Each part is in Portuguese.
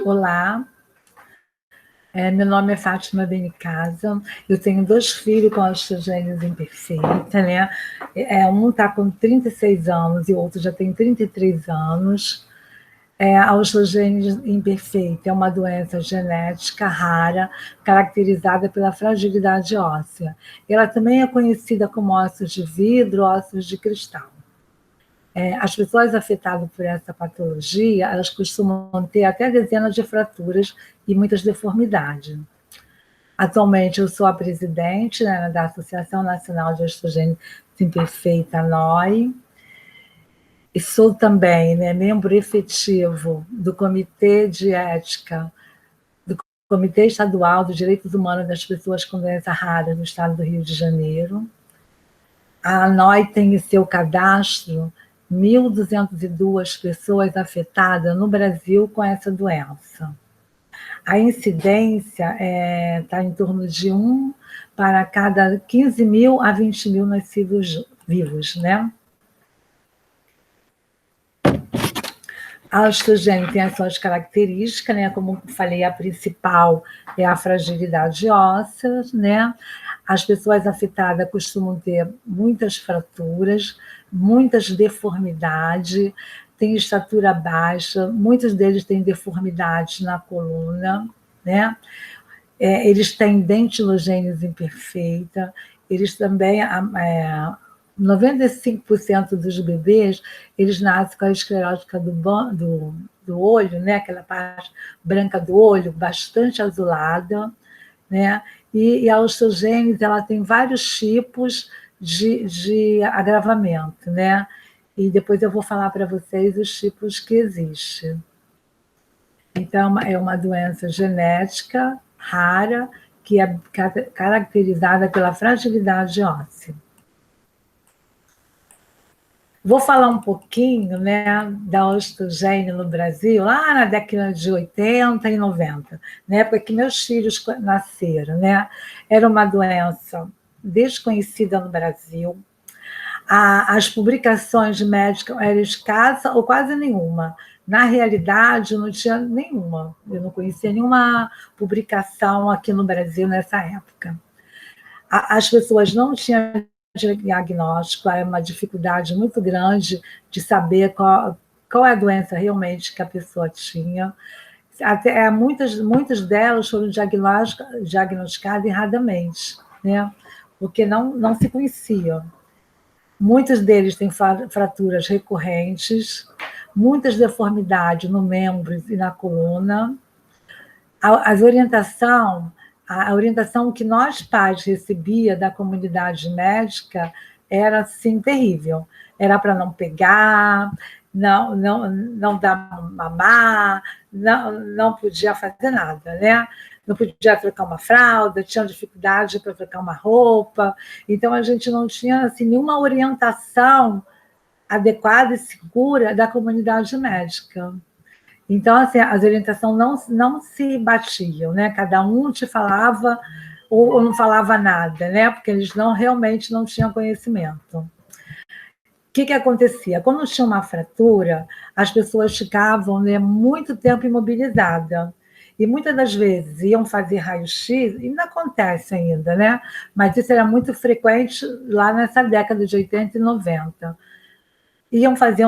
Olá, meu nome é Fátima Benicasa, eu tenho 2 filhos com osteogênese imperfeita, né? Um está com 36 anos e o outro já tem 33 anos. A osteogênese imperfeita é uma doença genética rara, caracterizada pela fragilidade óssea. Ela também é conhecida como ossos de vidro, ossos de cristal. As pessoas afetadas por essa patologia, elas costumam ter até dezenas de fraturas e muitas deformidades. Atualmente, eu sou a presidente, né, da Associação Nacional de Osteogênese Imperfeita, ANOI, e sou também, né, membro efetivo do Comitê de Ética, do Comitê Estadual dos Direitos Humanos das Pessoas com Doença Rara no estado do Rio de Janeiro. A ANOI tem em seu cadastro 1.202 pessoas afetadas no Brasil com essa doença. A incidência está em torno de 1 para cada 15.000 a 20.000 nascidos vivos, né? A osteogênese tem as suas características, né? Como falei, a principal é a fragilidade óssea, né? As pessoas afetadas costumam ter muitas fraturas, muitas deformidades, têm estatura baixa, muitos deles têm deformidades na coluna, né? Eles têm dentilogênese imperfeita, eles também, 95% dos bebês, eles nascem com a esclerose do olho, né? Aquela parte branca do olho, bastante azulada, né? E a osteogênese, ela tem vários tipos de agravamento, né? E depois eu vou falar para vocês os tipos que existem. Então, é uma doença genética rara, que é caracterizada pela fragilidade óssea. Vou falar um pouquinho, né, da osteogênese no Brasil, lá na década de 80 e 90, na época que meus filhos nasceram, né? Era uma doença desconhecida no Brasil. As publicações médicas eram escassas ou quase nenhuma. Na realidade, não tinha nenhuma. Eu não conhecia nenhuma publicação aqui no Brasil nessa época. As pessoas não tinham diagnóstico, era uma dificuldade muito grande de saber qual é a doença realmente que a pessoa tinha. Até, muitas delas foram diagnosticadas erradamente, né? Porque não se conheciam. Muitos deles têm fraturas recorrentes, muitas deformidades no membros e na coluna. A orientação que nós pais recebia da comunidade médica era assim terrível. Era para não pegar, não dar mamar, não podia fazer nada, né? Não podia trocar uma fralda, tinha dificuldade para trocar uma roupa. Então, a gente não tinha assim, nenhuma orientação adequada e segura da comunidade médica. Então, assim, as orientações não se batiam, né? Cada um te falava ou não falava nada, né? Porque eles realmente não tinham conhecimento. O que acontecia? Quando tinha uma fratura, as pessoas ficavam, né, muito tempo imobilizadas. E muitas das vezes iam fazer raio-x, e ainda acontece ainda, né? Mas isso era muito frequente lá nessa década de 80 e 90. Iam fazer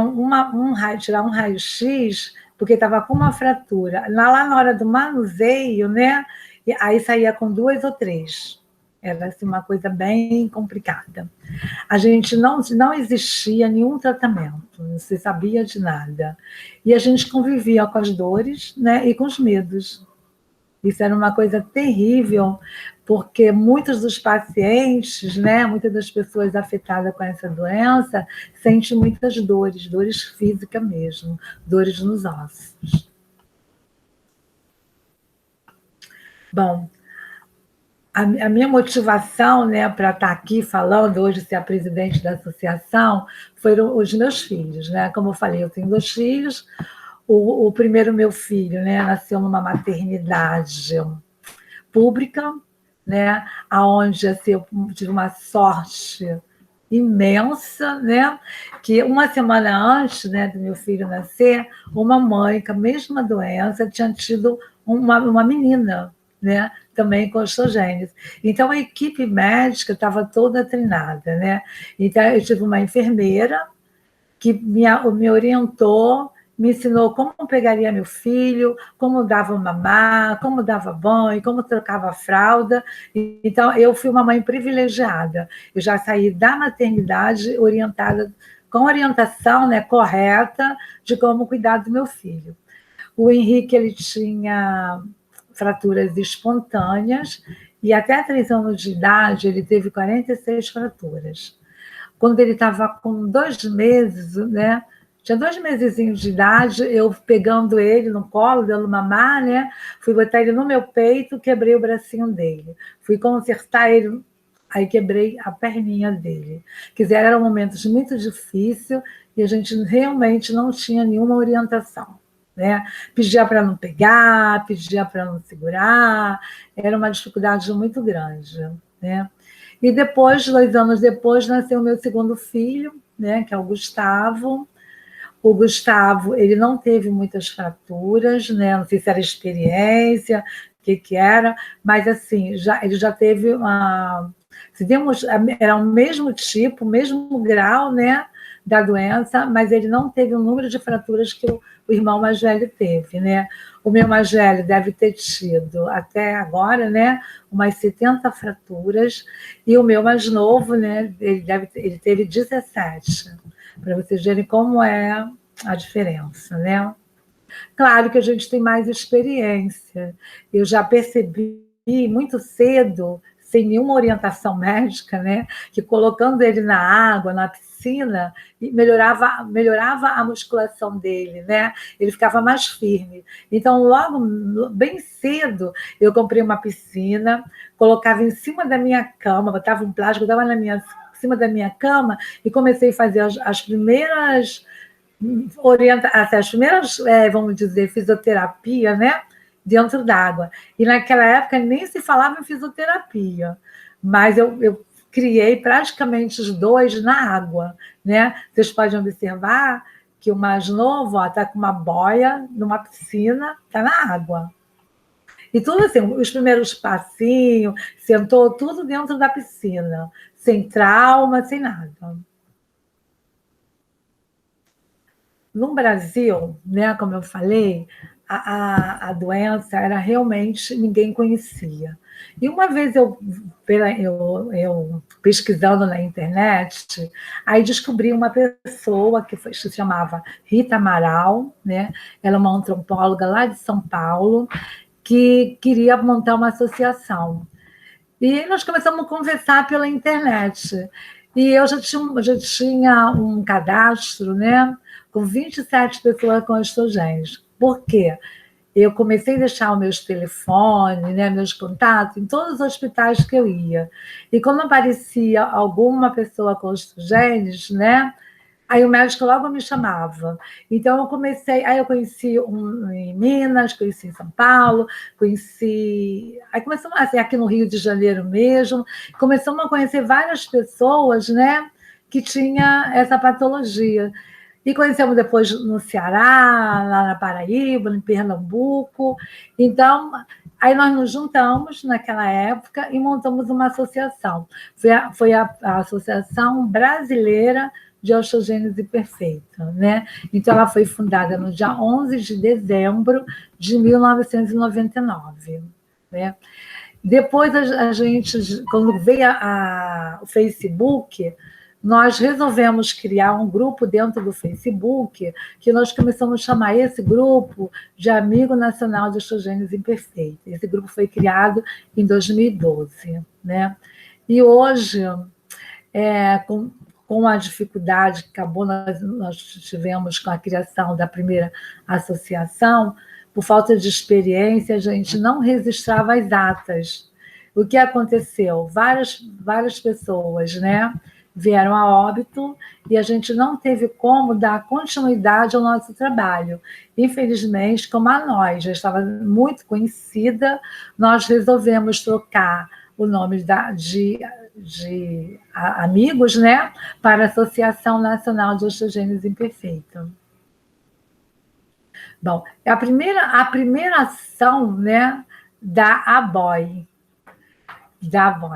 tirar um raio-x, porque estava com uma fratura. Lá na hora do manuseio, né? E aí saía com 2 ou 3. Era assim, uma coisa bem complicada. A gente não existia nenhum tratamento, não se sabia de nada. E a gente convivia com as dores, né, e com os medos. Isso era uma coisa terrível, porque muitos dos pacientes, né, muitas das pessoas afetadas com essa doença, sentem muitas dores físicas mesmo, dores nos ossos. Bom, a minha motivação, né, para estar aqui falando hoje, ser a presidente da associação, foram os meus filhos, né? Como eu falei, eu tenho 2 filhos. O primeiro meu filho, né, nasceu numa maternidade pública, né, aonde assim, eu tive uma sorte imensa, né? Que uma semana antes, né, do meu filho nascer, uma mãe com a mesma doença tinha tido uma menina, né? Também com osteogênese. Então, a equipe médica estava toda treinada, né? Então, eu tive uma enfermeira que me orientou, me ensinou como pegaria meu filho, como dava mamar, como dava banho, como trocava a fralda. Então, eu fui uma mãe privilegiada. Eu já saí da maternidade orientada, com orientação, né, correta de como cuidar do meu filho. O Henrique, ele tinha fraturas espontâneas e até 3 anos de idade ele teve 46 fraturas. Quando ele estava com 2 meses, né? Tinha 2 mesezinhos de idade, eu pegando ele no colo, dando mamar, né? Fui botar ele no meu peito, quebrei o bracinho dele. Fui consertar ele, aí quebrei a perninha dele. Quer dizer, eram momentos muito difíceis e a gente realmente não tinha nenhuma orientação. Né? Pedia para não pegar, pedia para não segurar, era uma dificuldade muito grande. Né? E depois, 2 anos depois, nasceu o meu segundo filho, né, que é o Gustavo. O Gustavo, ele não teve muitas fraturas, né? Não sei se era experiência, o que era, mas assim, ele já teve uma. Era o mesmo tipo, o mesmo grau, né, da doença, mas ele não teve o número de fraturas que o irmão mais velho teve, né? O meu mais velho deve ter tido, até agora, né, umas 70 fraturas, e o meu mais novo, né, ele teve 17, para vocês verem como é a diferença, né? Claro que a gente tem mais experiência. Eu já percebi muito cedo, sem nenhuma orientação médica, né, que colocando ele na água, na piscina, melhorava a musculação dele, né? Ele ficava mais firme. Então, logo, bem cedo, eu comprei uma piscina, colocava em cima da minha cama, botava um plástico, dava em cima da minha cama e comecei a fazer as primeiras as primeiras, vamos dizer, fisioterapia, né? Dentro d'água. E naquela época nem se falava em fisioterapia, mas eu criei praticamente os dois na água, né? Vocês podem observar que o mais novo está com uma boia numa piscina, está na água. E tudo assim, os primeiros passinhos, sentou tudo dentro da piscina, sem trauma, sem nada. No Brasil, né, como eu falei, a doença era realmente ninguém conhecia. E uma vez eu pesquisando na internet, aí descobri uma pessoa que se chamava Rita Amaral, né? Ela é uma antropóloga lá de São Paulo, que queria montar uma associação. E nós começamos a conversar pela internet. E eu já tinha um cadastro, né, com 27 pessoas com osteogênese. Por quê? Eu comecei a deixar os meus telefones, né, meus contatos, em todos os hospitais que eu ia. E quando aparecia alguma pessoa com osteogênese, né, aí o médico logo me chamava. Então aí eu conheci um em Minas, conheci em São Paulo, aí começamos assim, aqui no Rio de Janeiro mesmo, começamos a conhecer várias pessoas, né, que tinha essa patologia. E conhecemos depois no Ceará, lá na Paraíba, em Pernambuco. Então, aí nós nos juntamos naquela época e montamos uma associação. Foi a Associação Brasileira de Osteogênese Perfeita, né? Então, ela foi fundada no dia 11 de dezembro de 1999, né? Depois, a gente, quando veio o Facebook, nós resolvemos criar um grupo dentro do Facebook, que nós começamos a chamar esse grupo de Amigo Nacional de Osteogênese Imperfeita. Esse grupo foi criado em 2012, né? E hoje, com a dificuldade que acabou, nós tivemos com a criação da primeira associação, por falta de experiência, a gente não registrava as atas. O que aconteceu? Várias pessoas, né, vieram a óbito e a gente não teve como dar continuidade ao nosso trabalho. Infelizmente, como a nós já estava muito conhecida, nós resolvemos trocar o nome amigos, né, para a Associação Nacional de Osteogênese Imperfeita. Bom, a primeira ação, né, da ABOI,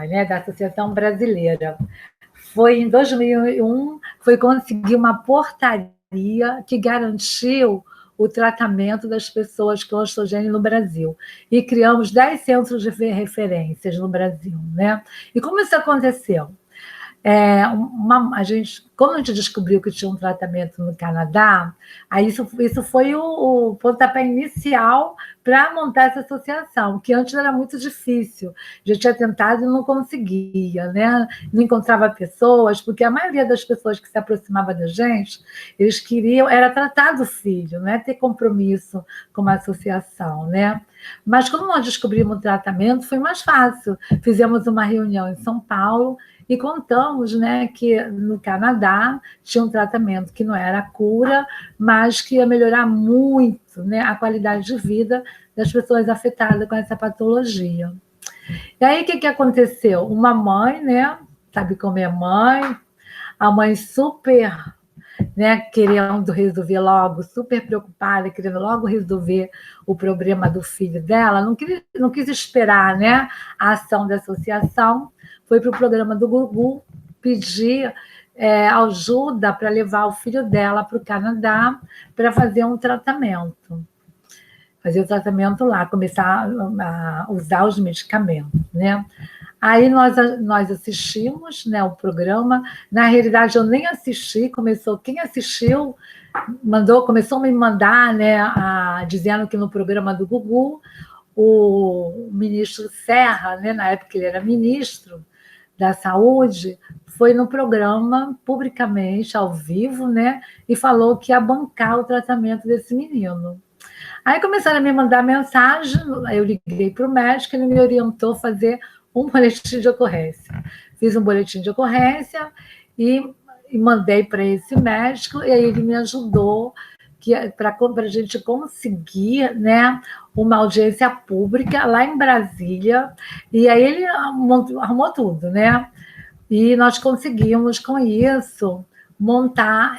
né, da Associação Brasileira, foi em 2001, foi conseguir uma portaria que garantiu o tratamento das pessoas com osteogênese no Brasil. E criamos 10 centros de referências no Brasil, né? E como isso aconteceu? Quando a gente descobriu que tinha um tratamento no Canadá, aí isso foi o pontapé inicial para montar essa associação, que antes era muito difícil. Já tinha tentado e não conseguia, né? Não encontrava pessoas, porque a maioria das pessoas que se aproximava da gente, eles queriam, era tratar do filho, né? Ter compromisso com uma associação, né? Mas quando nós descobrimos o tratamento, foi mais fácil. Fizemos uma reunião em São Paulo, e contamos, né, que no Canadá tinha um tratamento que não era cura, mas que ia melhorar muito, né, a qualidade de vida das pessoas afetadas com essa patologia. E aí, o que aconteceu? Uma mãe, né, sabe como é mãe, a mãe super, né, querendo resolver logo, super preocupada, querendo logo resolver o problema do filho dela, não quis esperar, né, a ação da associação, foi para o programa do Gugu pedir ajuda para levar o filho dela para o Canadá para fazer um tratamento. Fazer o tratamento lá, começar a usar os medicamentos, né? Aí nós assistimos, né, o programa. Na realidade, eu nem assisti, quem assistiu começou a me mandar, né, dizendo que no programa do Gugu, o ministro Serra, né, na época ele era ministro da Saúde, foi no programa, publicamente, ao vivo, né, e falou que ia bancar o tratamento desse menino. Aí começaram a me mandar mensagem, eu liguei para o médico, ele me orientou a fazer um boletim de ocorrência. Fiz um boletim de ocorrência e mandei para esse médico, e aí ele me ajudou para a gente conseguir, né, uma audiência pública lá em Brasília, e aí ele arrumou tudo, né? E nós conseguimos, com isso, montar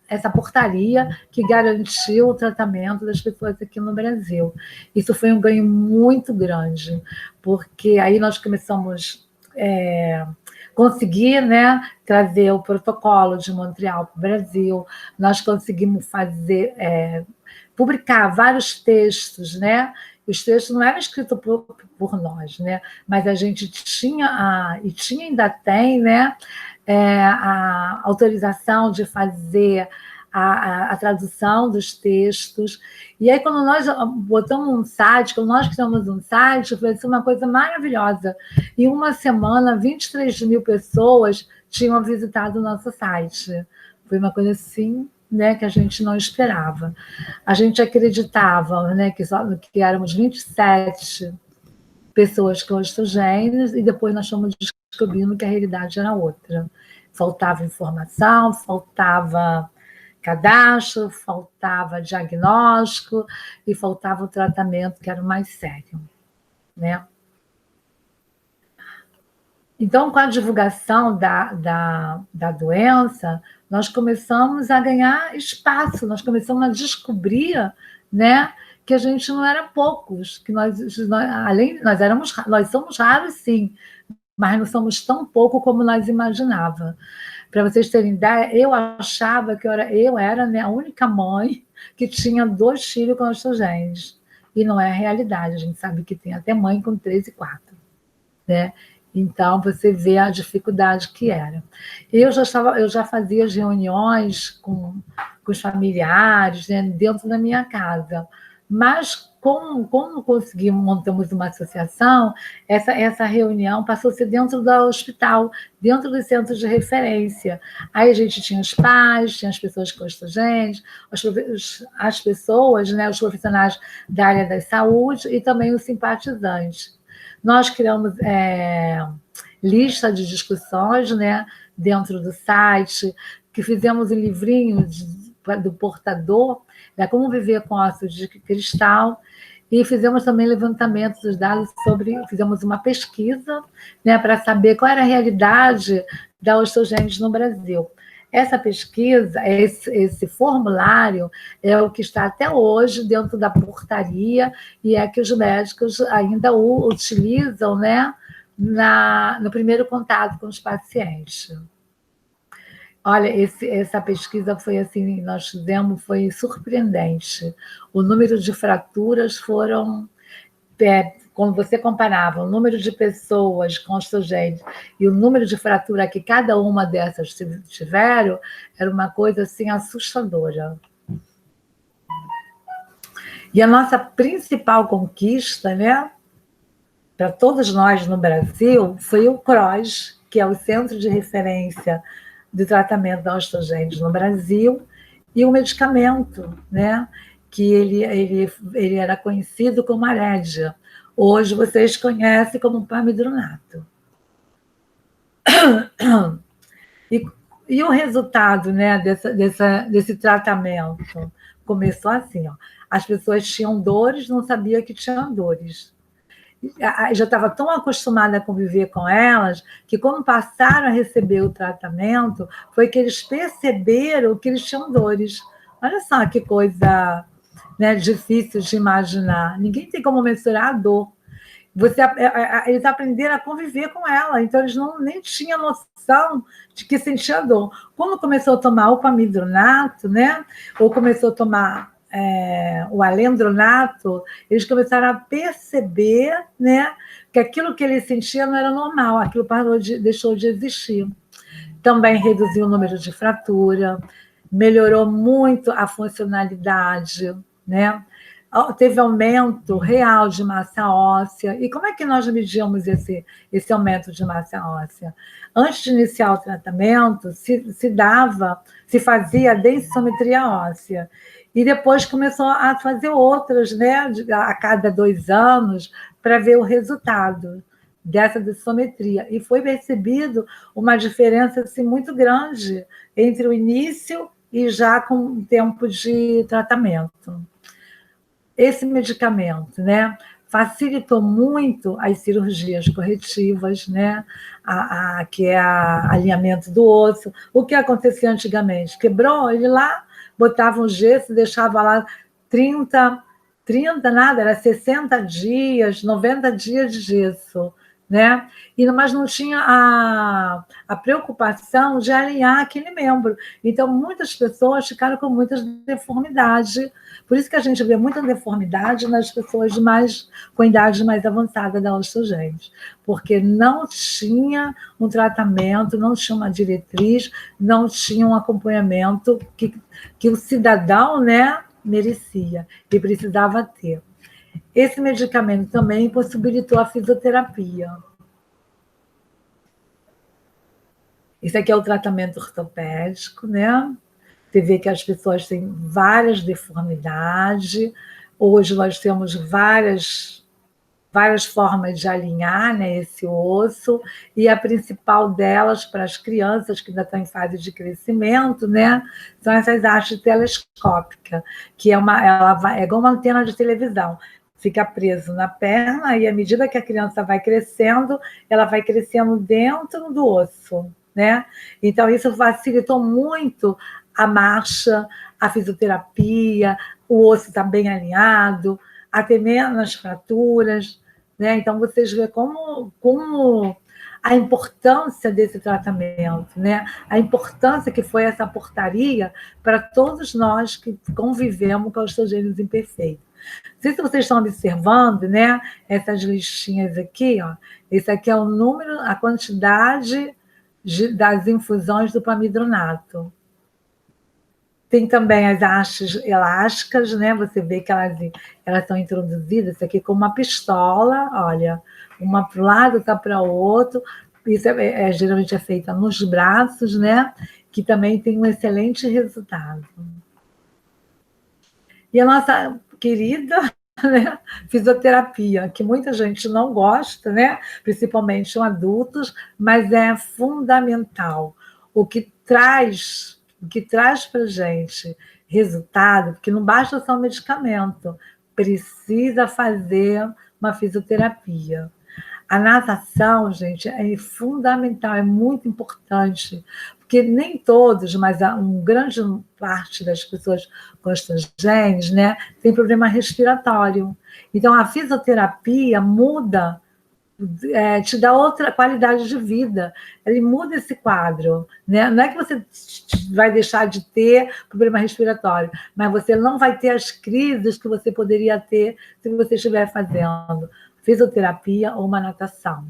essa portaria que garantiu o tratamento das pessoas aqui no Brasil. Isso foi um ganho muito grande, porque aí nós começamos conseguir, né, trazer o protocolo de Montreal para o Brasil, nós conseguimos publicar vários textos, né? Os textos não eram escritos por nós, né? Mas a gente tinha, e ainda tem, né, a autorização de fazer a tradução dos textos. E aí, quando nós botamos um site, quando nós criamos um site, foi uma coisa maravilhosa. Em uma semana, 23 mil pessoas tinham visitado o nosso site. Foi uma coisa assim, né, que a gente não esperava. A gente acreditava, né, que éramos 27 pessoas com osteogênese, e depois nós fomos descobrindo que a realidade era outra. Faltava informação, faltava cadastro, faltava diagnóstico e faltava o tratamento, que era o mais sério, né? Então, com a divulgação da doença, nós começamos a ganhar espaço, nós começamos a descobrir, né, que a gente não era poucos, que nós somos raros, sim, mas não somos tão pouco como nós imaginava. Para vocês terem ideia, eu achava que eu era, né, a única mãe que tinha 2 filhos com osteogênese. E não é a realidade, a gente sabe que tem até mãe com 3 e 4, né? Então, você vê a dificuldade que era. Eu já fazia as reuniões com os familiares, né, dentro da minha casa, mas como montamos uma associação, essa reunião passou a ser dentro do hospital, dentro dos centros de referência. Aí a gente tinha os pais, tinha as pessoas com osteogênese, as pessoas, né, os profissionais da área da saúde e também os simpatizantes. Nós criamos lista de discussões, né, dentro do site, que fizemos um livrinho do portador, né, como viver com ossos de cristal, E fizemos também levantamentos dos dados fizemos uma pesquisa, né, para saber qual era a realidade da osteogênese no Brasil. Essa pesquisa, esse formulário, é o que está até hoje dentro da portaria e é que os médicos ainda o utilizam, né, no primeiro contato com os pacientes. Olha, essa pesquisa foi assim, nós fizemos, foi surpreendente. O número de fraturas foram, quando você comparava o número de pessoas com osteogênese e o número de fratura que cada uma dessas tiveram, era uma coisa assim assustadora. E a nossa principal conquista, né, para todos nós no Brasil, foi o CROSS, que é o Centro de Referência de Tratamento da Osteogênese no Brasil, e o medicamento, né, que ele era conhecido como Arédia. Hoje vocês conhecem como pamidronato. E o resultado, né, desse tratamento começou assim, ó. As pessoas tinham dores, não sabiam que tinham dores. Já estava tão acostumada a conviver com elas, que quando passaram a receber o tratamento, foi que eles perceberam que eles tinham dores. Olha só que coisa, né, difícil de imaginar. Ninguém tem como mensurar a dor. Eles aprenderam a conviver com ela, então eles nem tinham noção de que sentia dor. Quando começou a tomar o pamidronato, né, ou começou a tomar o alendronato, eles começaram a perceber, né, que aquilo que eles sentiam não era normal, aquilo deixou de existir. Também reduziu o número de fratura, melhorou muito a funcionalidade, né? Teve aumento real de massa óssea. E como é que nós medíamos esse aumento de massa óssea? Antes de iniciar o tratamento, se fazia a densimetria óssea. E depois começou a fazer outras, né, a cada 2 anos, para ver o resultado dessa densimetria. E foi percebido uma diferença assim, muito grande entre o início e já com o tempo de tratamento. Esse medicamento, né, facilitou muito as cirurgias corretivas, né, que é alinhamento do osso. O que acontecia antigamente? Quebrou, ele lá botava um gesso, deixava lá 30 nada, era 60 dias, 90 dias de gesso, né? Mas não tinha a preocupação de alinhar aquele membro. Então, muitas pessoas ficaram com muitas deformidades. Por isso que a gente vê muita deformidade nas pessoas com idade mais avançada da osteogênese, porque não tinha um tratamento, não tinha uma diretriz, não tinha um acompanhamento que o cidadão, né, merecia e precisava ter. Esse medicamento também possibilitou a fisioterapia. Esse aqui é o tratamento ortopédico, né? Você vê que as pessoas têm várias deformidades. Hoje nós temos várias formas de alinhar, né, esse osso, e a principal delas, para as crianças que ainda estão em fase de crescimento, né, são essas hastes telescópicas, que é igual uma antena de televisão. Fica preso na perna e, à medida que a criança vai crescendo, ela vai crescendo dentro do osso, né? Então, isso facilitou muito a marcha, a fisioterapia, o osso está bem alinhado, a ter menos fraturas, né? Então, vocês veem como a importância desse tratamento, né? A importância que foi essa portaria para todos nós que convivemos com a osteogênese imperfeita. Não sei se vocês estão observando, né? Essas listinhas aqui, ó. Esse aqui é o número, a quantidade das infusões do pamidronato. Tem também as hastes elásticas, né? Você vê que elas são introduzidas aqui com uma pistola, olha, uma para um lado, outra para o outro. Isso geralmente é feita nos braços, né? Que também tem um excelente resultado. E a nossa querida, né, fisioterapia, que muita gente não gosta, né? Principalmente adultos, mas é fundamental. O que traz para a gente resultado, porque não basta só o medicamento, precisa fazer uma fisioterapia. A natação, gente, é fundamental, é muito importante, porque nem todos, mas uma grande parte das pessoas com genes, né, tem problema respiratório. Então, a fisioterapia muda, te dá outra qualidade de vida. Ele muda esse quadro, né? Não é que você vai deixar de ter problema respiratório, mas você não vai ter as crises que você poderia ter se você estiver fazendo fisioterapia ou uma natação.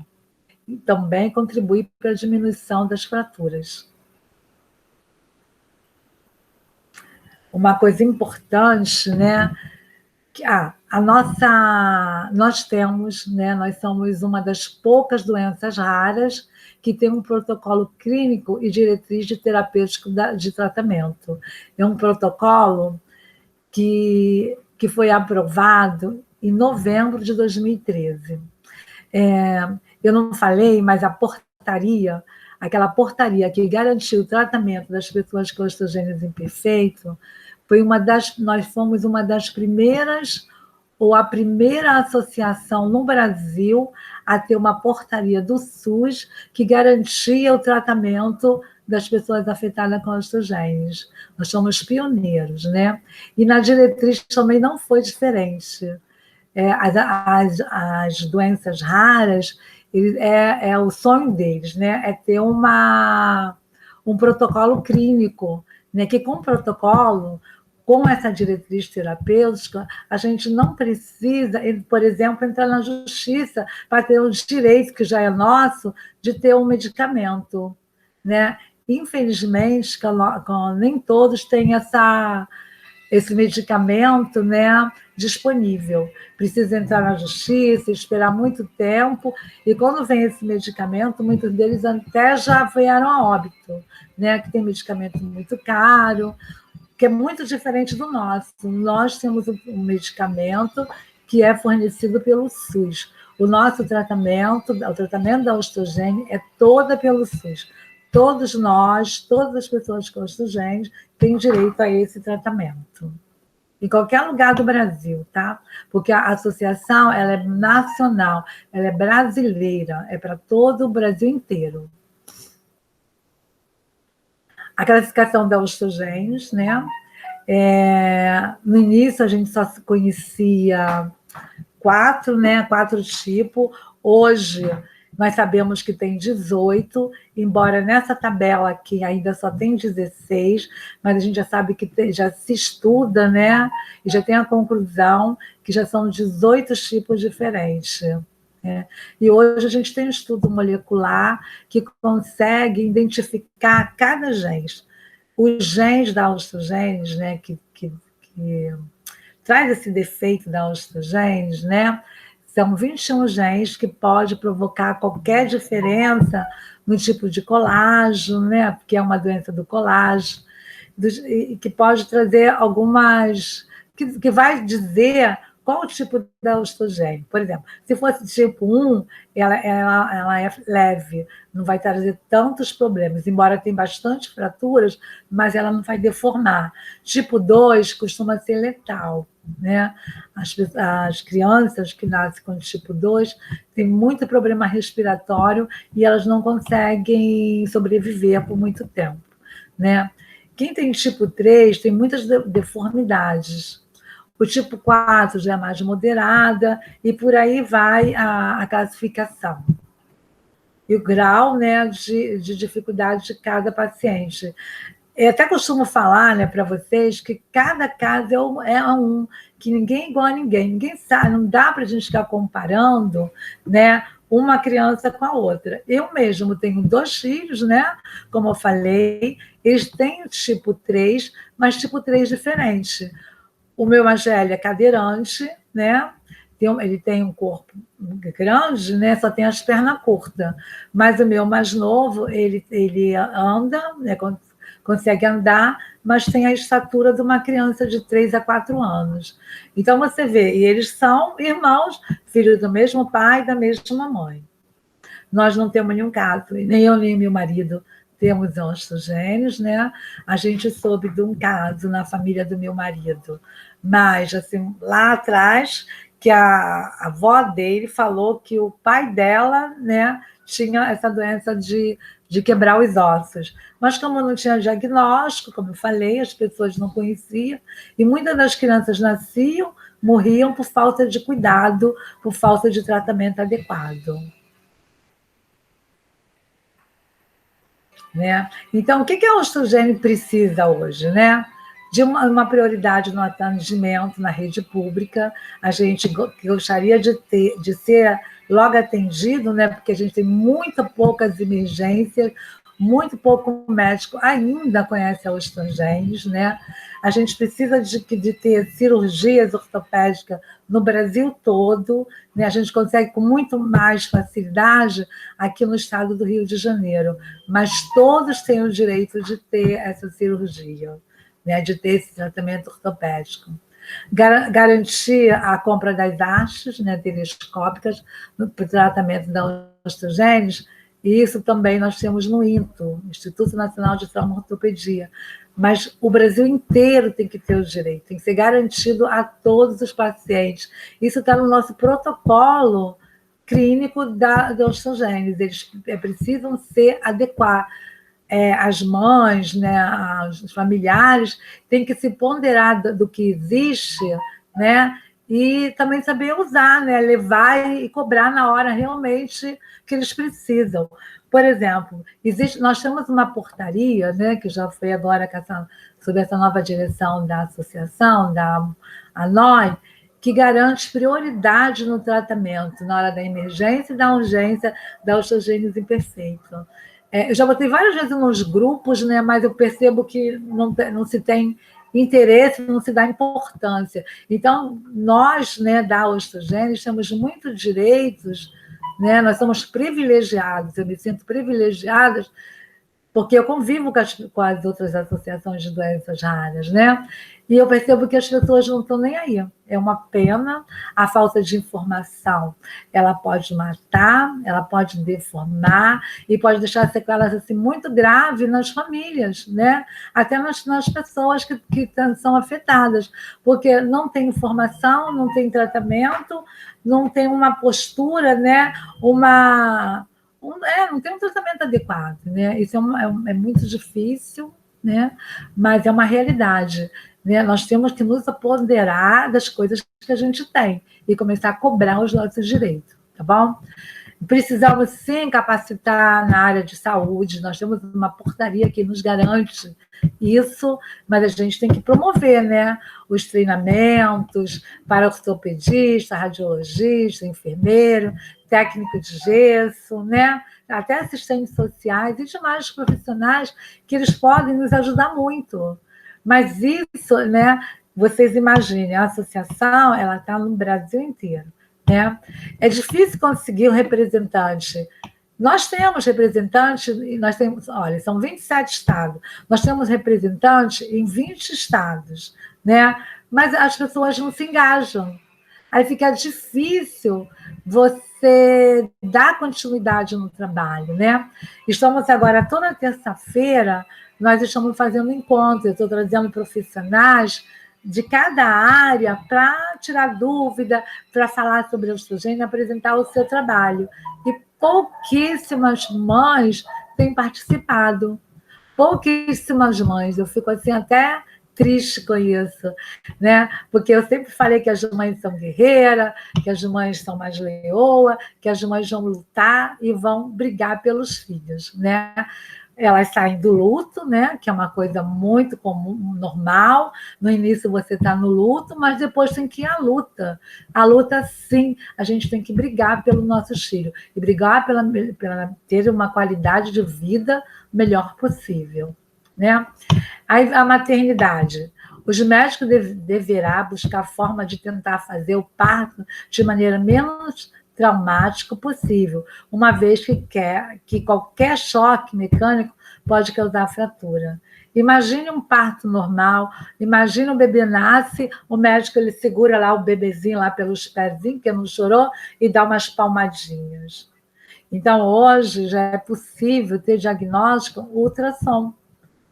E também contribui para a diminuição das fraturas. Uma coisa importante, né? Nós temos, né? Nós somos uma das poucas doenças raras que tem um protocolo clínico e diretriz de terapêutico de tratamento. É um protocolo que foi aprovado em novembro de 2013. Eu não falei, mas aquela portaria que garantiu o tratamento das pessoas com osteogênese imperfeito, nós fomos uma das primeiras, ou a primeira associação no Brasil a ter uma portaria do SUS que garantia o tratamento das pessoas afetadas com osteogênese. Nós somos pioneiros, né? E na diretriz também não foi diferente. As doenças raras, o sonho deles, né? É ter um protocolo clínico, né? Que com protocolo, com essa diretriz terapêutica, a gente não precisa, por exemplo, entrar na justiça para ter o direito, que já é nosso, de ter um medicamento, né? Infelizmente, nem todos têm esse medicamento, né, disponível. Precisa entrar na justiça, esperar muito tempo, e quando vem esse medicamento, muitos deles até já vieram a óbito, né, que tem medicamento muito caro, que é muito diferente do nosso. Nós temos um medicamento que é fornecido pelo SUS. O nosso tratamento, o tratamento da osteogênese é toda pelo SUS. Todos nós, todas as pessoas com osteogênese têm direito a esse tratamento. Em qualquer lugar do Brasil, tá? Porque a associação, ela é nacional, ela é brasileira, é para todo o Brasil inteiro. A classificação da osteogênese, né? No início a gente só se conhecia 4, né? 4 tipos. Hoje nós sabemos que tem 18, embora nessa tabela aqui ainda só tem 16, mas a gente já sabe que já se estuda, né? E já tem a conclusão que já são 18 tipos diferentes. Né? E hoje a gente tem um estudo molecular que consegue identificar cada genes. Os genes da osteogênese, né, que traz esse defeito da osteogênese, né? São 21 genes que pode provocar qualquer diferença no tipo de colágeno, né? Porque é uma doença do colágeno, que pode trazer algumas... que vai dizer qual o tipo da osteogênese. Por exemplo, se fosse tipo 1, ela é leve, não vai trazer tantos problemas, embora tenha bastante fraturas, mas ela não vai deformar. Tipo 2 costuma ser letal. Né? As crianças que nascem com tipo 2 têm muito problema respiratório e elas não conseguem sobreviver por muito tempo. Né? Quem tem tipo 3 tem muitas deformidades. O tipo 4 já é mais moderada, e por aí vai a classificação. E o grau, né, de dificuldade de cada paciente. Eu até costumo falar, né, para vocês que cada caso é um, que ninguém é igual a ninguém. Ninguém sabe, não dá para a gente ficar comparando, né, uma criança com a outra. Eu mesmo tenho 2 filhos, né? Como eu falei, eles têm tipo 3, mas tipo 3 diferente. O meu mais velho é cadeirante, né? Ele tem um corpo grande, né? Só tem as pernas curtas. Mas o meu mais novo, ele anda, né? Consegue andar, mas tem a estatura de uma criança de 3 a 4 anos. Então, você vê, e eles são irmãos, filhos do mesmo pai e da mesma mãe. Nós não temos nenhum caso, nem eu nem meu marido temos osteogênese, né? A gente soube de um caso na família do meu marido, Mas, assim, lá atrás, que a avó dele falou que o pai dela, né, tinha essa doença de quebrar os ossos. Mas como não tinha diagnóstico, como eu falei, as pessoas não conheciam, e muitas das crianças nasciam, morriam por falta de cuidado, por falta de tratamento adequado. Né? Então, o que a Ostrogênio precisa hoje? Né? De uma prioridade no atendimento na rede pública, a gente gostaria de ser logo atendido, né? Porque a gente tem muito poucas emergências, muito pouco médico ainda conhece a Ostrogênios, né? A gente precisa de ter cirurgias ortopédicas no Brasil todo, né? A gente consegue com muito mais facilidade aqui no estado do Rio de Janeiro, mas todos têm o direito de ter essa cirurgia, né? De ter esse tratamento ortopédico. Garantir a compra das hastes, né, telescópicas para o tratamento da osteogênese, e isso também nós temos no INTO, Instituto Nacional de Traumatortopedia. Mas o Brasil inteiro tem que ter o direito, tem que ser garantido a todos os pacientes. Isso está no nosso protocolo clínico da osteogênese. Eles precisam ser adequados. As mães, né, os familiares, têm que se ponderar do que existe, né, e também saber usar, né, levar e cobrar na hora realmente que eles precisam. Por exemplo, nós temos uma portaria, né, que já foi agora sob essa nova direção da associação, da ANOI, que garante prioridade no tratamento na hora da emergência e da urgência da osteogênese imperfeita. Eu já botei várias vezes nos grupos, né, mas eu percebo que não se tem interesse, não se dá importância. Então, nós, né, da osteogênese, temos muitos direitos, né, nós somos privilegiados, eu me sinto privilegiada, porque eu convivo com as outras associações de doenças raras, né? E eu percebo que as pessoas não estão nem aí. É uma pena a falta de informação. Ela pode matar, ela pode deformar e pode deixar sequelas assim, muito graves nas famílias, né? Até nas pessoas que são afetadas, porque não tem informação, não tem tratamento, não tem uma postura, né? Não tem um tratamento adequado, né? Isso é muito difícil, né? Mas é uma realidade, né? Nós temos que nos apoderar das coisas que a gente tem e começar a cobrar os nossos direitos, tá bom? Precisamos, sim, capacitar na área de saúde, nós temos uma portaria que nos garante isso, mas a gente tem que promover, né, os treinamentos para ortopedista, radiologista, enfermeiro, técnico de gesso, né, até assistentes sociais e demais profissionais que eles podem nos ajudar muito. Mas isso, né, vocês imaginem, a associação ela está no Brasil inteiro. Né? É difícil conseguir um representante. Nós temos representantes, olha, são 27 estados, nós temos representantes em 20 estados, né? Mas as pessoas não se engajam. Aí fica difícil você dar continuidade no trabalho, né? Estamos agora, toda terça-feira, nós estamos fazendo encontros, eu estou trazendo profissionais de cada área para tirar dúvida, para falar sobre a ostrogênio, apresentar o seu trabalho. E pouquíssimas mães têm participado. Pouquíssimas mães. Eu fico assim até triste com isso, né? Porque eu sempre falei que as mães são guerreiras, que as mães são mais leoas, que as mães vão lutar e vão brigar pelos filhos, né? Elas saem do luto, né? Que é uma coisa muito comum, normal. No início você está no luto, mas depois tem que ir à luta. A luta, sim, a gente tem que brigar pelos nossos filhos e brigar pela ter uma qualidade de vida melhor possível, né? Aí, a maternidade. Os médicos deverá buscar forma de tentar fazer o parto de maneira menos traumático possível, uma vez que qualquer choque mecânico pode causar fratura. Imagine um parto normal, imagine o bebê nasce, o médico ele segura lá o bebezinho lá pelos pezinhos, que não chorou, e dá umas palmadinhas. Então, hoje já é possível ter diagnóstico ultrassom.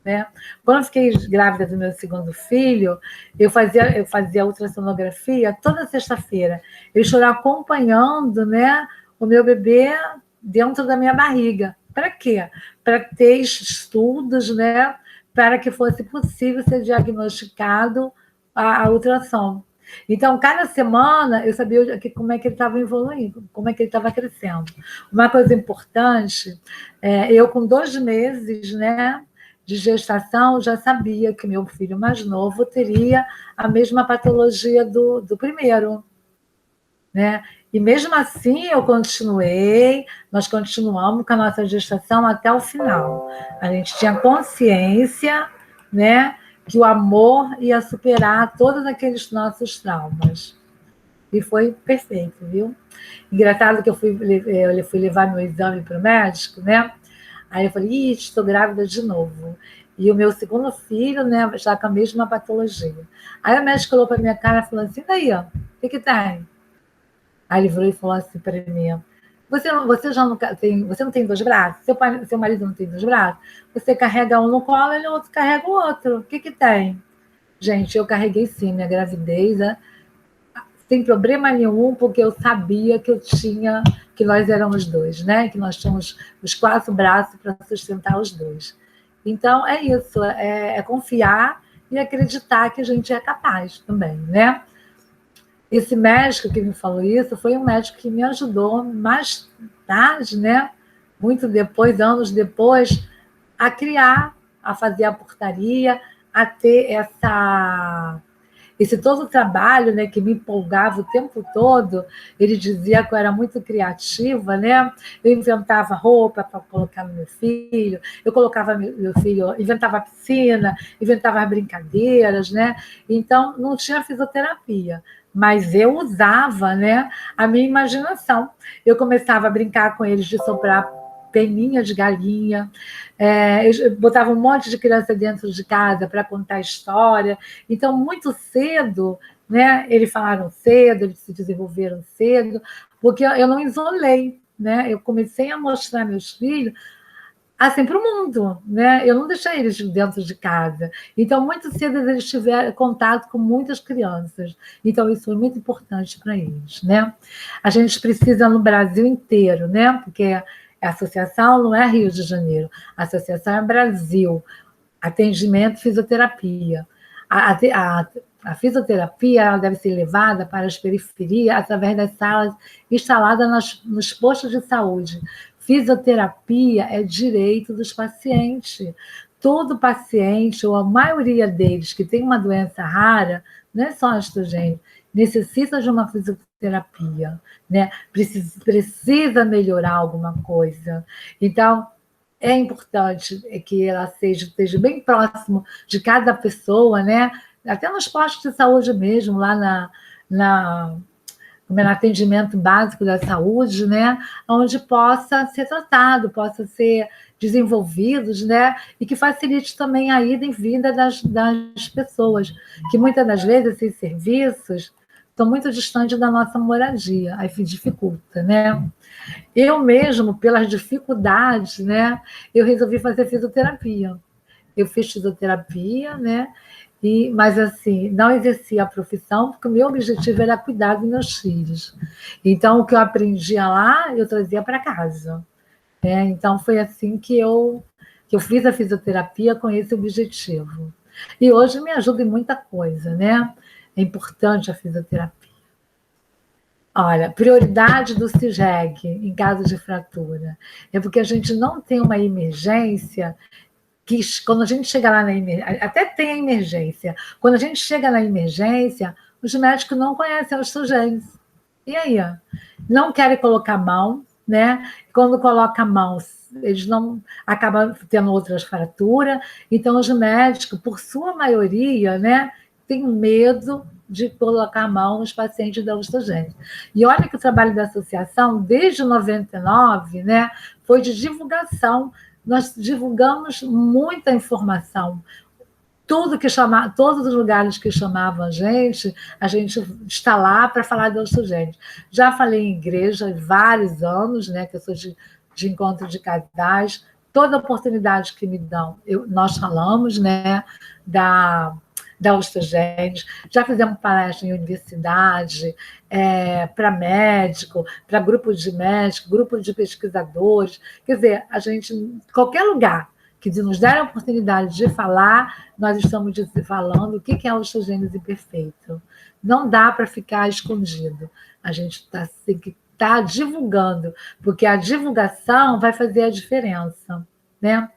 né? Quando eu fiquei grávida do meu segundo filho, eu fazia ultrassonografia toda sexta-feira. Eu estou acompanhando, né, o meu bebê dentro da minha barriga. Para quê? Para ter estudos, né, para que fosse possível ser diagnosticado a ultrassom. Então, cada semana eu sabia como é que ele estava evoluindo, como é que ele estava crescendo. Uma coisa importante, eu com 2 meses, né, de gestação, já sabia que meu filho mais novo teria a mesma patologia do primeiro, né? E mesmo assim nós continuamos com a nossa gestação até o final. A gente tinha consciência, né, que o amor ia superar todos aqueles nossos traumas. E foi perfeito, viu? Engraçado que eu fui levar meu exame para o médico, né? Aí eu falei, ih, estou grávida de novo. E o meu segundo filho, né, já com a mesma patologia. Aí o médico olhou para minha cara e falou assim, daí, ó, o que tem? Aí ele virou e falou assim para mim, você já não tem, você não tem 2 braços? Seu marido não tem 2 braços? Você carrega um no colo e o outro carrega o outro. O que tem? Gente, eu carreguei sim minha gravidez, né? Sem problema nenhum, porque eu sabia que que nós éramos 2, né? Que nós tínhamos os 4 braços para sustentar os 2. Então, é isso, é confiar e acreditar que a gente é capaz também, né? Esse médico que me falou isso foi um médico que me ajudou mais tarde, né? Muito depois, anos depois, a criar, a fazer a portaria, a ter esse todo o trabalho, né, que me empolgava o tempo todo. Ele dizia que eu era muito criativa, né? Eu inventava roupa para colocar no meu filho, eu colocava meu filho, inventava piscina, inventava brincadeiras, né? Então não tinha fisioterapia, mas eu usava, né, a minha imaginação. Eu começava a brincar com eles de soprar peninha de galinha, eu botava um monte de criança dentro de casa para contar história. Então, muito cedo, né, eles falaram cedo, eles se desenvolveram cedo, porque eu não isolei, né? Eu comecei a mostrar meus filhos assim para o mundo, né? Eu não deixei eles dentro de casa. Então, muito cedo eles tiveram contato com muitas crianças. Então, isso foi muito importante para eles, né? A gente precisa no Brasil inteiro, né? Porque a associação não é Rio de Janeiro, a associação é Brasil, atendimento fisioterapia. A fisioterapia ela deve ser levada para as periferias através das salas instaladas nos postos de saúde. Fisioterapia é direito dos pacientes. Todo paciente, ou a maioria deles, que tem uma doença rara, não é só estrogênio, necessita de uma fisioterapia, né? Precisa melhorar alguma coisa. Então, é importante que ela esteja bem próximo de cada pessoa, né? Até nos postos de saúde mesmo, lá no atendimento básico da saúde, né? Onde possa ser tratado, possa ser desenvolvidos, né? E que facilite também a ida e vinda das pessoas, que muitas das vezes esses serviços estão muito distantes da nossa moradia, aí dificulta, né? Eu mesmo, pelas dificuldades, né, eu resolvi fazer fisioterapia. Eu fiz fisioterapia, né? Mas assim, não exercia a profissão, porque o meu objetivo era cuidar dos meus filhos. Então, o que eu aprendia lá, eu trazia para casa. Né? Então, foi assim que eu fiz a fisioterapia com esse objetivo. E hoje me ajuda em muita coisa, né? É importante a fisioterapia. Olha, prioridade do CISREG em caso de fratura. É porque a gente não tem uma emergência que quando a gente chega lá na emergência, até tem a emergência, quando a gente chega na emergência, os médicos não conhecem os estrogênios. E aí? Ó, não querem colocar a mão, né? Quando coloca a mão, eles não acabam tendo outras fraturas. Então, os médicos, por sua maioria, né, têm medo de colocar a mão nos pacientes da osteogênese. E olha que o trabalho da associação, desde 99, né, foi de divulgação. Nós divulgamos muita informação. Todos os lugares que chamavam a gente está lá para falar da osteogênese. Já falei em igreja há vários anos, né, que eu sou de encontro de casais, toda oportunidade que me dão. Nós falamos, né, da osteogênese, já fizemos palestra em universidade, para médico, para grupo de médicos, grupo de pesquisadores, quer dizer, a gente, qualquer lugar que nos der a oportunidade de falar, nós estamos falando o que é a osteogênese perfeita. Não dá para ficar escondido, a gente tem que estar divulgando, porque a divulgação vai fazer a diferença, né?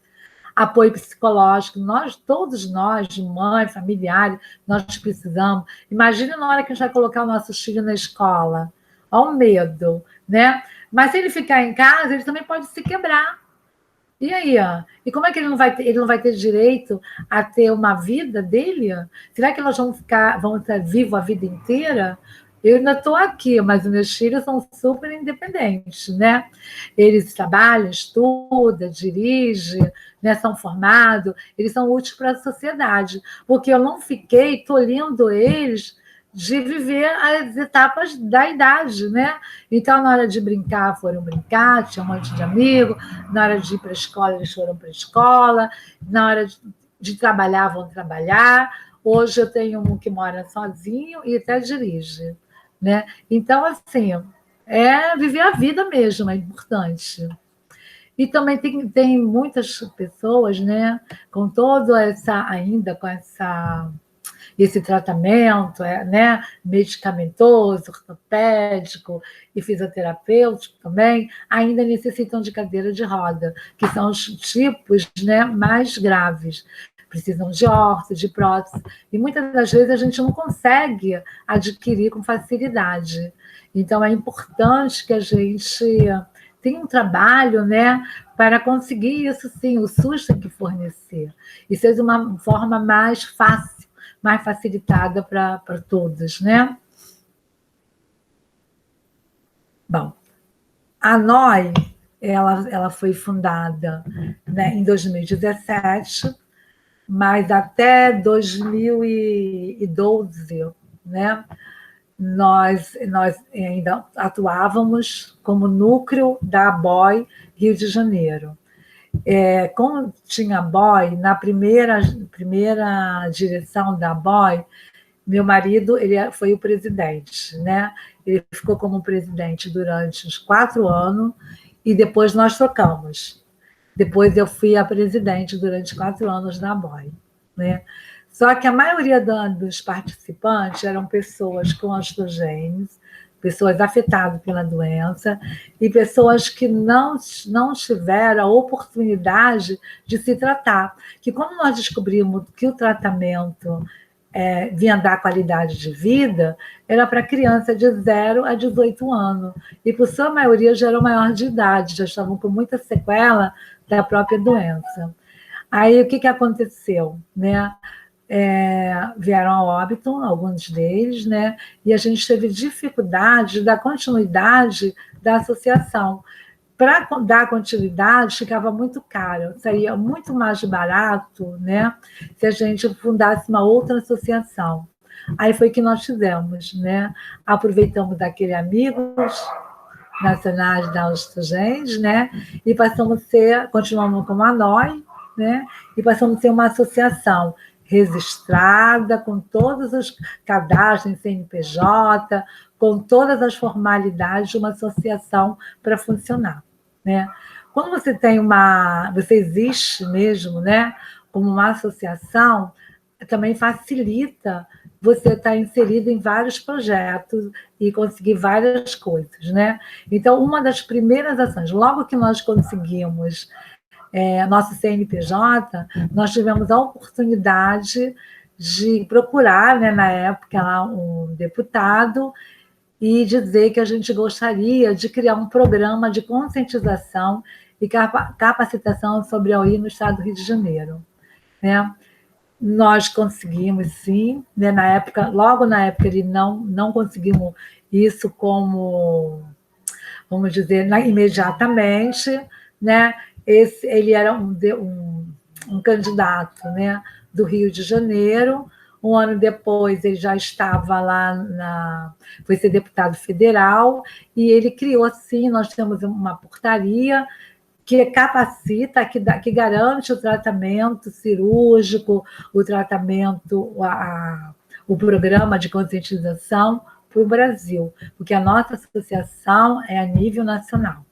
Apoio psicológico, todos nós, de mãe, familiares, nós precisamos. Imagina na hora que a gente vai colocar o nosso filho na escola, olha o medo, né? Mas se ele ficar em casa, ele também pode se quebrar. E aí, ó? E como é que ele não vai ter direito a ter uma vida dele? Será que nós vamos estar vivos a vida inteira? Eu ainda estou aqui, mas os meus filhos são super independentes, né? Eles trabalham, estudam, dirigem, né? São formados, eles são úteis para a sociedade, porque eu não fiquei tolhindo eles de viver as etapas da idade, né? Então, na hora de brincar, foram brincar, tinha um monte de amigos, na hora de ir para a escola, eles foram para a escola, na hora de trabalhar, vão trabalhar. Hoje eu tenho um que mora sozinho e até dirige, né? Então, assim, viver a vida mesmo, é importante. E também tem muitas pessoas, né, com toda esse tratamento, né, medicamentoso, ortopédico e fisioterapêutico também, ainda necessitam de cadeira de roda, que são os tipos, né, mais graves. Precisam de órtese, de prótese, e muitas das vezes a gente não consegue adquirir com facilidade. Então, é importante que a gente tenha um trabalho, né, para conseguir isso, sim, o SUS tem que fornecer. E seja uma forma mais fácil, mais facilitada para todos, né? Bom, a NOI, ela foi fundada, né, em 2017, mas até 2012, né, nós ainda atuávamos como núcleo da ABOI Rio de Janeiro. Como tinha BOI, na primeira direção da BOI, meu marido ele foi o presidente, né? Ele ficou como presidente durante uns 4 anos e depois nós trocamos. Depois eu fui a presidente durante 4 anos na BOI, né? Só que a maioria dos participantes eram pessoas com osteogênese, pessoas afetadas pela doença e pessoas que não tiveram a oportunidade de se tratar. Que quando nós descobrimos que o tratamento vinha dar qualidade de vida, era para criança de 0 a 18 anos. E, por sua maioria, já eram maior de idade, já estavam com muita sequela da própria doença. Aí, o que aconteceu? Né? Vieram a óbito, alguns deles, né? E a gente teve dificuldade da continuidade da associação. Para dar continuidade, ficava muito caro, seria muito mais barato, né, se a gente fundasse uma outra associação. Aí foi que nós fizemos, né? Aproveitamos daquele Amigos Nacionais da Osteogênese, né? E continuamos como a NOI, né? E passamos a ser uma associação registrada, com todos os cadastros em CNPJ, com todas as formalidades de uma associação para funcionar, né? Quando você existe mesmo, né, como uma associação, também facilita você estar inserido em vários projetos e conseguir várias coisas, né? Então, uma das primeiras ações, logo que nós conseguimos nosso CNPJ, nós tivemos a oportunidade de procurar, né, na época, lá, um deputado e dizer que a gente gostaria de criar um programa de conscientização e capacitação sobre a OI no estado do Rio de Janeiro, né? Nós conseguimos, sim, né? Logo na época, ele não conseguimos isso como, vamos dizer, imediatamente, né? Ele era um candidato, né, do Rio de Janeiro. Um ano depois, ele já estava lá, foi ser deputado federal, e ele criou, assim, nós temos uma portaria que capacita, que garante o tratamento cirúrgico, o tratamento, o programa de conscientização para o Brasil, porque a nossa associação é a nível nacional.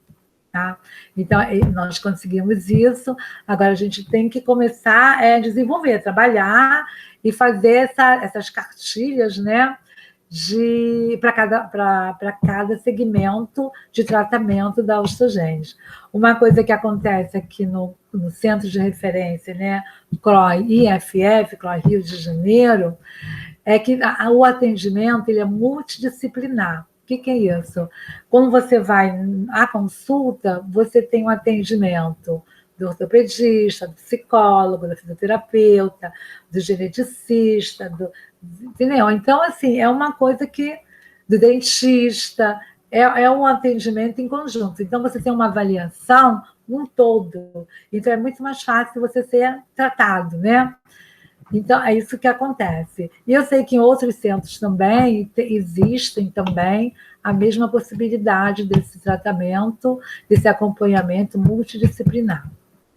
Tá? Então, nós conseguimos isso, agora a gente tem que começar a desenvolver, trabalhar e fazer essas cartilhas, né, para cada segmento de tratamento da osteogênese. Uma coisa que acontece aqui no Centro de Referência, né, CROI IFF, CROI Rio de Janeiro, é que o atendimento ele é multidisciplinar. O que é isso? Quando você vai à consulta, você tem um atendimento do ortopedista, do psicólogo, do fisioterapeuta, do geneticista, entendeu? Então, assim, é uma coisa que do dentista, é um atendimento em conjunto. Então, você tem uma avaliação num todo. Então, é muito mais fácil você ser tratado, né? Então, é isso que acontece. E eu sei que em outros centros também existem também a mesma possibilidade desse tratamento, desse acompanhamento multidisciplinar.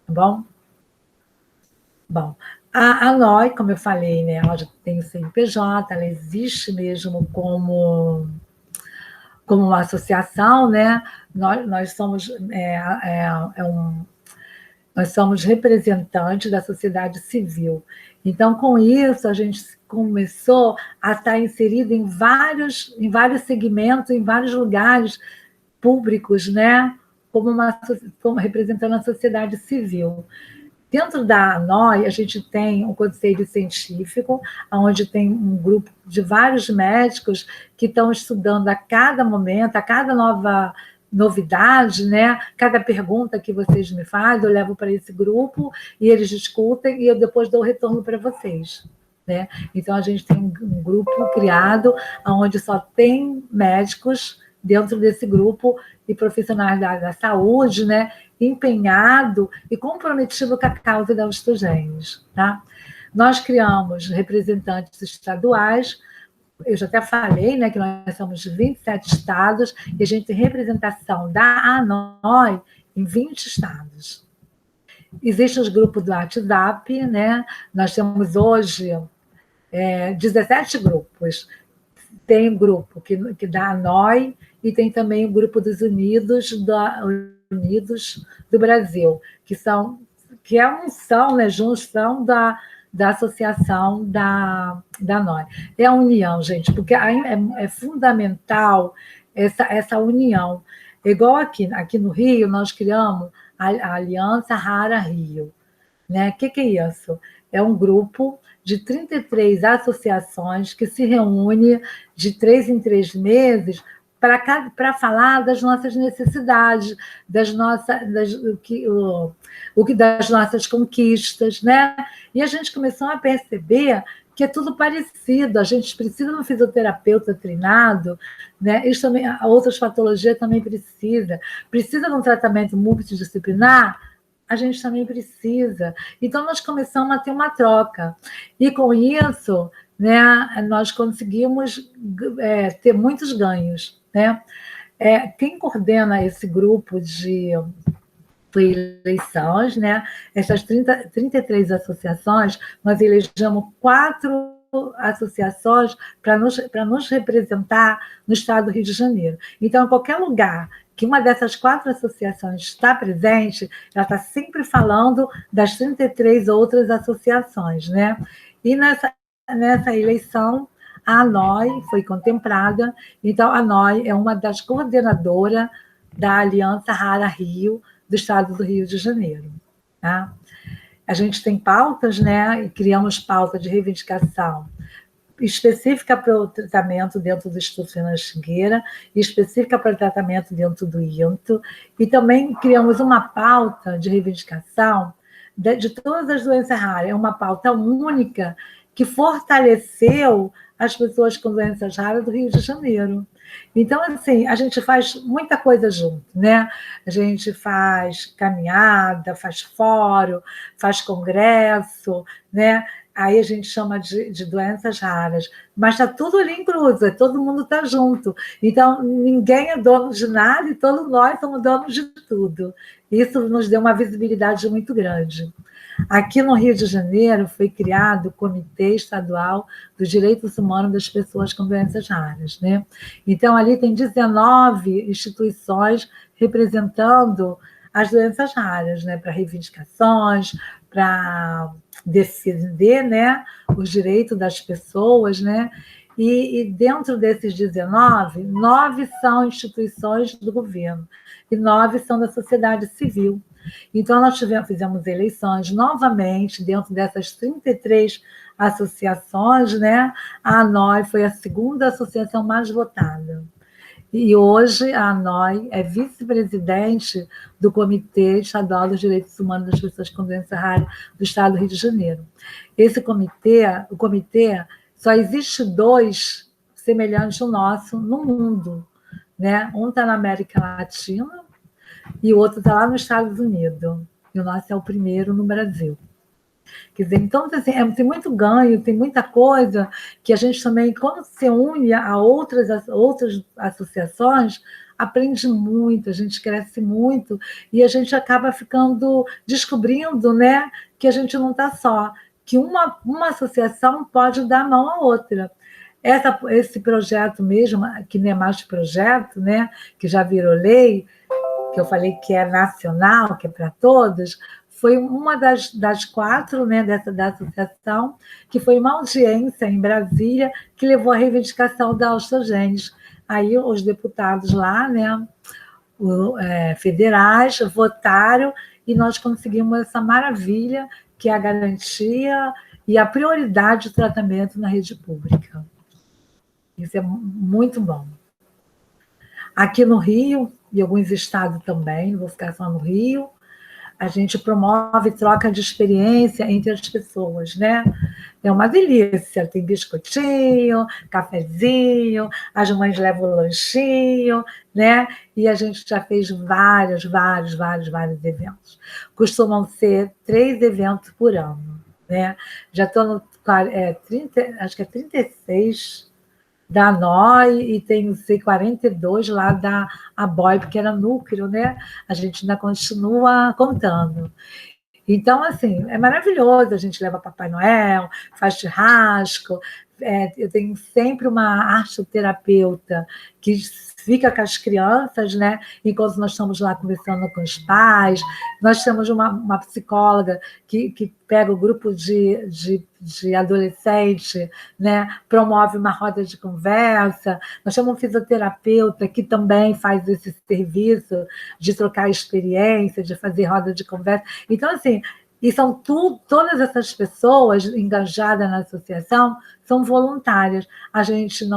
Tá bom? Bom, a NOI, como eu falei, né, ela já tem o CNPJ, ela existe mesmo como uma associação, né? Nós somos nós somos representantes da sociedade civil. Então, com isso, a gente começou a estar inserido em vários segmentos, em vários lugares públicos, né? como representando a sociedade civil. Dentro da ANOI, a gente tem um conselho científico, onde tem um grupo de vários médicos que estão estudando a cada momento, a cada nova novidade, né? Cada pergunta que vocês me fazem, eu levo para esse grupo e eles discutem e eu depois dou o retorno para vocês. Né? Então, a gente tem um grupo criado onde só tem médicos dentro desse grupo e profissionais da saúde, né? Empenhado e comprometido com a causa da osteogênese. Tá? Nós criamos representantes estaduais. Eu já até falei, né, que nós somos de 27 estados e a gente tem representação da ANOI em 20 estados. Existem os grupos do WhatsApp, né? Nós temos hoje 17 grupos. Tem um grupo que dá ANOI e tem também o grupo dos Unidos do Brasil, que é a unção, né, junção da associação da NOI. É a união, gente, porque é fundamental essa união. Igual aqui no Rio, nós criamos a Aliança Rara Rio. Né? O que é isso? É um grupo de 33 associações que se reúne de 3 em 3 meses para falar das nossas necessidades, das nossas conquistas, né? E a gente começou a perceber que é tudo parecido, a gente precisa de um fisioterapeuta treinado, né? Isso também, outras patologias também precisa de um tratamento multidisciplinar, a gente também precisa. Então, nós começamos a ter uma troca. E, com isso, né, nós conseguimos ter muitos ganhos. Né? Quem coordena esse grupo de eleições, né? Essas 33 associações, nós elegemos 4 associações para nos representar no estado do Rio de Janeiro. Então, em qualquer lugar que uma dessas 4 associações está presente, ela está sempre falando das 33 outras associações. Né? E nessa eleição, a ANOI foi contemplada, então a ANOI é uma das coordenadoras da Aliança Rara Rio, do estado do Rio de Janeiro. Tá? A gente tem pautas, né? E criamos pauta de reivindicação específica para o tratamento dentro do Instituto Fernando Xingueira, específica para o tratamento dentro do INTO, e também criamos uma pauta de reivindicação de todas as doenças raras. É uma pauta única que fortaleceu as pessoas com doenças raras do Rio de Janeiro. Então, assim, a gente faz muita coisa junto, né? A gente faz caminhada, faz fórum, faz congresso, né? aí a gente chama de doenças raras, mas está tudo ali incluso, todo mundo está junto. Então, ninguém é dono de nada e todos nós somos donos de tudo. Isso nos deu uma visibilidade muito grande. Aqui no Rio de Janeiro foi criado o Comitê Estadual dos Direitos Humanos das Pessoas com Doenças Raras, né? Então, ali tem 19 instituições representando as doenças raras, né? Para reivindicações, para defender, né, os direitos das pessoas, né? E dentro desses 19, 9 são instituições do governo e 9 são da sociedade civil. Então, nós fizemos eleições novamente dentro dessas 33 associações, né? A ANOI foi a segunda associação mais votada. E hoje a ANOI é vice-presidente do Comitê Estadual dos Direitos Humanos das Pessoas com Doença Rara do Estado do Rio de Janeiro. Esse comitê, o comitê, só existe 2 semelhantes ao nosso no mundo, né? Um está na América Latina e o outro está lá nos Estados Unidos. E o nosso é o primeiro no Brasil. Quer dizer, então, assim, tem muito ganho, tem muita coisa que a gente também, quando se une a outras associações, aprende muito, a gente cresce muito e a gente acaba descobrindo, né, que a gente não está só, que uma associação pode dar mão à outra. Esse projeto mesmo, que nem é mais projeto, né, que já virou lei, que eu falei que é nacional, que é para todos, foi uma das 4, né, da associação, que foi uma audiência em Brasília que levou à reivindicação da osteogênese. Aí os deputados lá, né, federais, votaram e nós conseguimos essa maravilha que é a garantia e a prioridade do tratamento na rede pública. Isso é muito bom. Aqui no Rio, e alguns estados também, não vou ficar só no Rio, a gente promove troca de experiência entre as pessoas, né? É uma delícia, tem biscoitinho, cafezinho, as mães levam o lanchinho, né? E a gente já fez vários eventos. Costumam ser 3 eventos por ano, né? Já estou no 30, acho que é 36 da NOI e tem, não sei, 42 lá da ABOI, porque era núcleo, né? A gente ainda continua contando. Então, assim, é maravilhoso. A gente leva Papai Noel, faz churrasco. Eu tenho sempre uma arteterapeuta que fica com as crianças, né? Enquanto nós estamos lá conversando com os pais. Nós temos uma psicóloga que pega o grupo de adolescente, né? Promove uma roda de conversa. Nós temos um fisioterapeuta que também faz esse serviço de trocar experiência, de fazer roda de conversa. Então, assim, e são todas essas pessoas engajadas na associação são voluntárias. A gente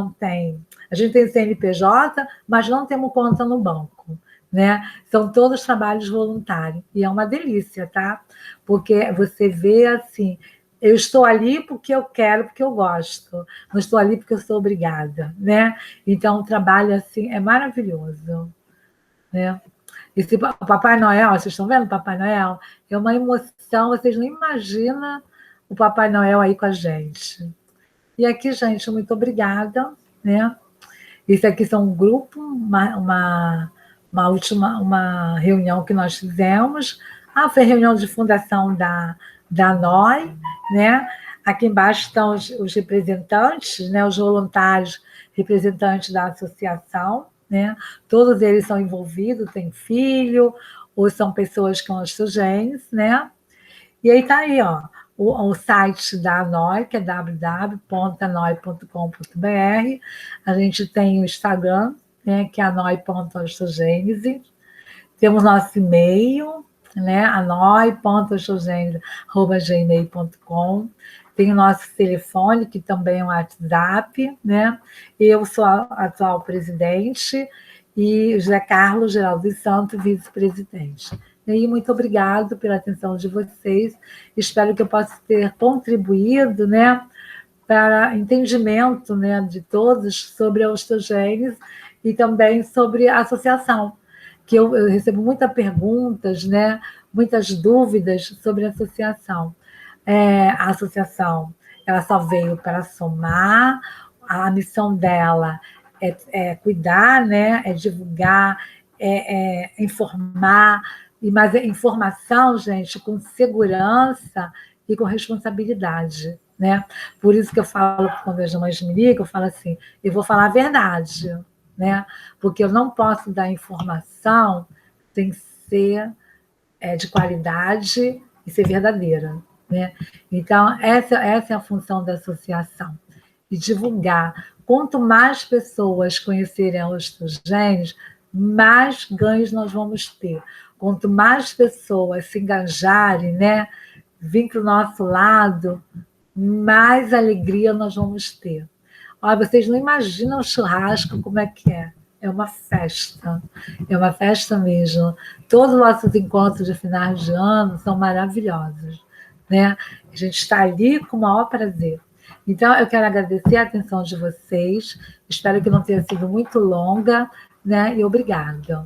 tem CNPJ, mas não temos conta no banco, né? São todos trabalhos voluntários. E é uma delícia, tá? Porque você vê assim, eu estou ali porque eu quero, porque eu gosto. Não estou ali porque eu sou obrigada, né? Então, o trabalho assim é maravilhoso, né? Esse Papai Noel, vocês estão vendo o Papai Noel? É uma emoção, vocês não imaginam o Papai Noel aí com a gente. E aqui, gente, muito obrigada, né? Isso aqui são um grupo, uma reunião que nós fizemos. Foi a reunião de fundação da NOI, né? Aqui embaixo estão os representantes, né? Os voluntários representantes da associação, né? Todos eles são envolvidos, têm filho, ou são pessoas com osteogênese, né? E aí está aí, ó, o site da ANOI, que é www.anoi.com.br. A gente tem o Instagram, né, que é anoi.osteogênese. Temos nosso e-mail, né, anoi.osteogênese@gmail.com. Tem o nosso telefone, que também é um WhatsApp, né? Eu sou a atual presidente e José Carlos Geraldo dos Santos, vice-presidente. E muito obrigado pela atenção de vocês. Espero que eu possa ter contribuído, né, para entendimento, né, de todos sobre a osteogênese e também sobre a associação, que eu recebo muitas perguntas, né, muitas dúvidas sobre a associação. a associação, ela só veio para somar, a missão dela é cuidar, né? É divulgar, informar, mas é informação, gente, com segurança e com responsabilidade, né? Por isso que eu falo, quando as mães me ligam, eu falo assim, eu vou falar a verdade, né? Porque eu não posso dar informação sem ser de qualidade e ser verdadeira, né? Então, essa é a função da associação, e divulgar. Quanto mais pessoas conhecerem os estrogênios, mais ganhos nós vamos ter. Quanto mais pessoas se engajarem, né, vir para o nosso lado, mais alegria nós vamos ter. Olha, vocês não imaginam o churrasco como é que é. É uma festa mesmo. Todos os nossos encontros de finais de ano são maravilhosos, né? A gente está ali com o maior prazer. Então, eu quero agradecer a atenção de vocês. Espero que não tenha sido muito longa, né? E obrigada.